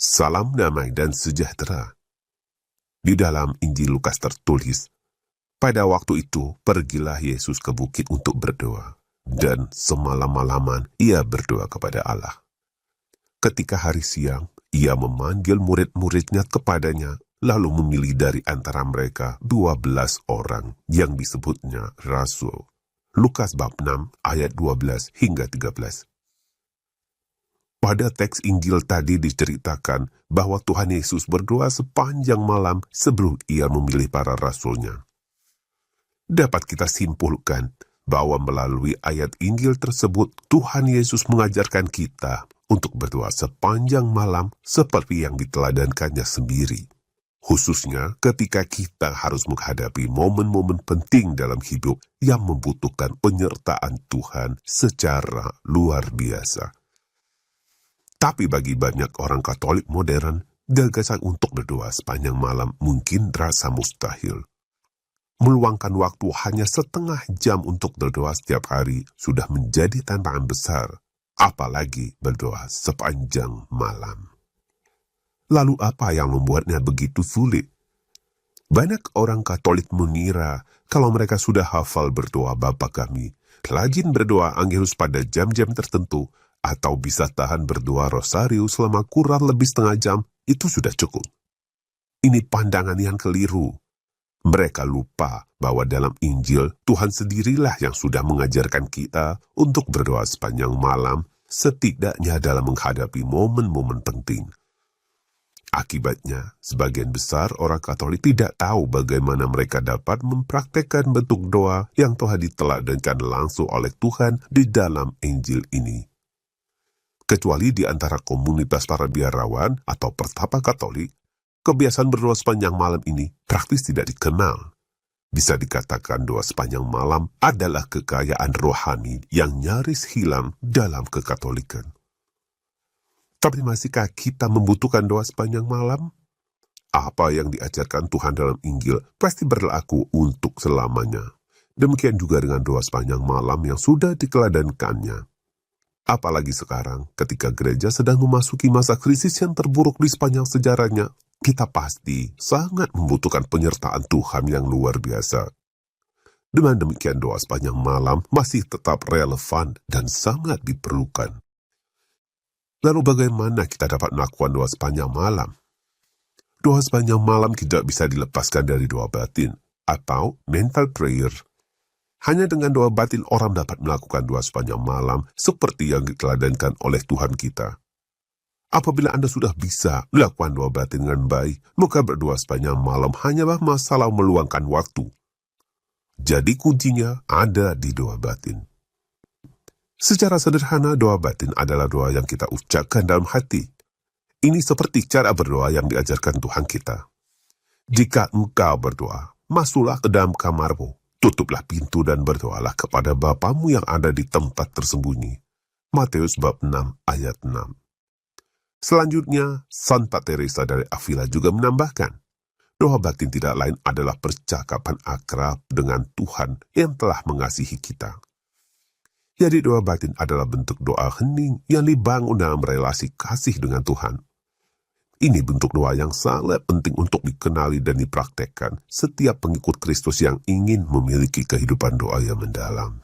Salam damai dan sejahtera. Di dalam Injil Lukas tertulis, pada waktu itu pergilah Yesus ke bukit untuk berdoa, dan semalam-malaman ia berdoa kepada Allah. Ketika hari siang, ia memanggil murid-muridnya kepadanya, lalu memilih dari antara mereka 12 orang yang disebutnya Rasul. Lukas bab 6 ayat 12 hingga 13. Pada teks Injil tadi diceritakan bahwa Tuhan Yesus berdoa sepanjang malam sebelum ia memilih para rasulnya. Dapat kita simpulkan bahwa melalui ayat Injil tersebut Tuhan Yesus mengajarkan kita untuk berdoa sepanjang malam seperti yang diteladankannya sendiri. Khususnya ketika kita harus menghadapi momen-momen penting dalam hidup yang membutuhkan penyertaan Tuhan secara luar biasa. Tapi bagi banyak orang Katolik modern, gagasan untuk berdoa sepanjang malam mungkin terasa mustahil. Meluangkan waktu hanya setengah jam untuk berdoa setiap hari sudah menjadi tantangan besar, apalagi berdoa sepanjang malam. Lalu apa yang membuatnya begitu sulit? Banyak orang Katolik mengira kalau mereka sudah hafal berdoa Bapa Kami, rajin berdoa Angelus pada jam-jam tertentu, atau bisa tahan berdoa rosario selama kurang lebih setengah jam, itu sudah cukup. Ini pandangan yang keliru. Mereka lupa bahwa dalam Injil, Tuhan sendirilah yang sudah mengajarkan kita untuk berdoa sepanjang malam, setidaknya dalam menghadapi momen-momen penting. Akibatnya, sebagian besar orang Katolik tidak tahu bagaimana mereka dapat mempraktekkan bentuk doa yang telah diteladankan langsung oleh Tuhan di dalam Injil ini. Kecuali di antara komunitas para biarawan atau pertapa Katolik, kebiasaan berdoa sepanjang malam ini praktis tidak dikenal. Bisa dikatakan doa sepanjang malam adalah kekayaan rohani yang nyaris hilang dalam kekatolikan. Tapi masihkah kita membutuhkan doa sepanjang malam? Apa yang diajarkan Tuhan dalam Injil pasti berlaku untuk selamanya. Demikian juga dengan doa sepanjang malam yang sudah diteladankannya. Apalagi sekarang, ketika gereja sedang memasuki masa krisis yang terburuk di sepanjang sejarahnya, kita pasti sangat membutuhkan penyertaan Tuhan yang luar biasa. Dengan demikian doa sepanjang malam masih tetap relevan dan sangat diperlukan. Lalu bagaimana kita dapat melakukan doa sepanjang malam? Doa sepanjang malam tidak bisa dilepaskan dari doa batin atau mental prayer. Hanya dengan doa batin orang dapat melakukan doa sepanjang malam seperti yang diteladankan oleh Tuhan kita. Apabila Anda sudah bisa melakukan doa batin dengan baik, maka berdoa sepanjang malam hanyalah masalah meluangkan waktu. Jadi kuncinya ada di doa batin. Secara sederhana, doa batin adalah doa yang kita ucapkan dalam hati. Ini seperti cara berdoa yang diajarkan Tuhan kita. Jika engkau berdoa, masuklah ke dalam kamarmu, tutuplah pintu dan berdoalah kepada Bapamu yang ada di tempat tersembunyi. Matius bab 6 ayat 6. Selanjutnya, Santa Teresa dari Avila juga menambahkan, doa batin tidak lain adalah percakapan akrab dengan Tuhan yang telah mengasihi kita. Jadi doa batin adalah bentuk doa hening yang dibangun dalam relasi kasih dengan Tuhan. Ini bentuk doa yang sangat penting untuk dikenali dan dipraktekkan setiap pengikut Kristus yang ingin memiliki kehidupan doa yang mendalam.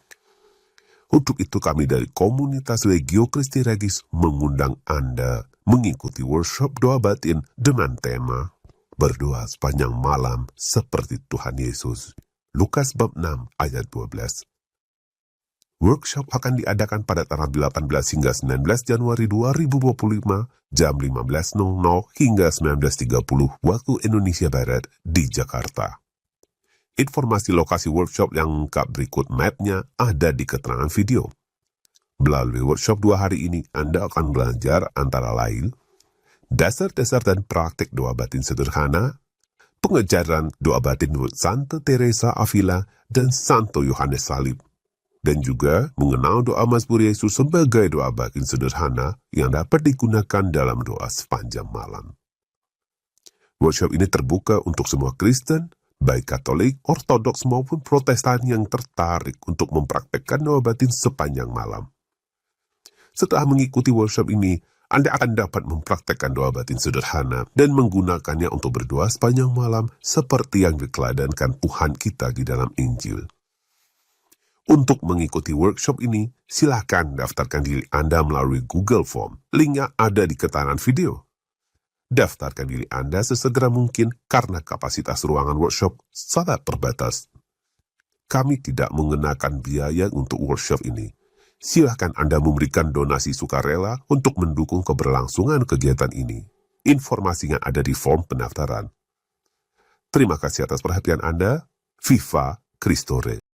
Untuk itu kami dari komunitas Legio Christi Regis mengundang Anda mengikuti workshop doa batin dengan tema berdoa sepanjang malam seperti Tuhan Yesus. Lukas bab 6 ayat 12. Workshop akan diadakan pada tanggal 18 hingga 19 Januari 2025 jam 15.00 hingga 19.30 waktu Indonesia Barat di Jakarta. Informasi lokasi workshop yang lengkap berikut mapnya ada di keterangan video. Melalui workshop 2 hari ini, Anda akan belajar antara lain dasar-dasar dan praktik doa batin sederhana, pengejaran doa batin menurut Santa Teresa Avila dan Santo Yohanes Salib, dan juga mengenal doa Mazmur Yesus sebagai doa batin sederhana yang dapat digunakan dalam doa sepanjang malam. Workshop ini terbuka untuk semua Kristen, baik Katolik, Ortodoks maupun Protestan yang tertarik untuk mempraktekkan doa batin sepanjang malam. Setelah mengikuti workshop ini, Anda akan dapat mempraktekkan doa batin sederhana dan menggunakannya untuk berdoa sepanjang malam seperti yang diteladankan Tuhan kita di dalam Injil. Untuk mengikuti workshop ini, silakan daftarkan diri Anda melalui Google Form. Linknya ada di keterangan video. Daftarkan diri Anda sesegera mungkin karena kapasitas ruangan workshop sangat terbatas. Kami tidak mengenakan biaya untuk workshop ini. Silakan Anda memberikan donasi sukarela untuk mendukung keberlangsungan kegiatan ini. Informasinya ada di form pendaftaran. Terima kasih atas perhatian Anda. Viva Christore.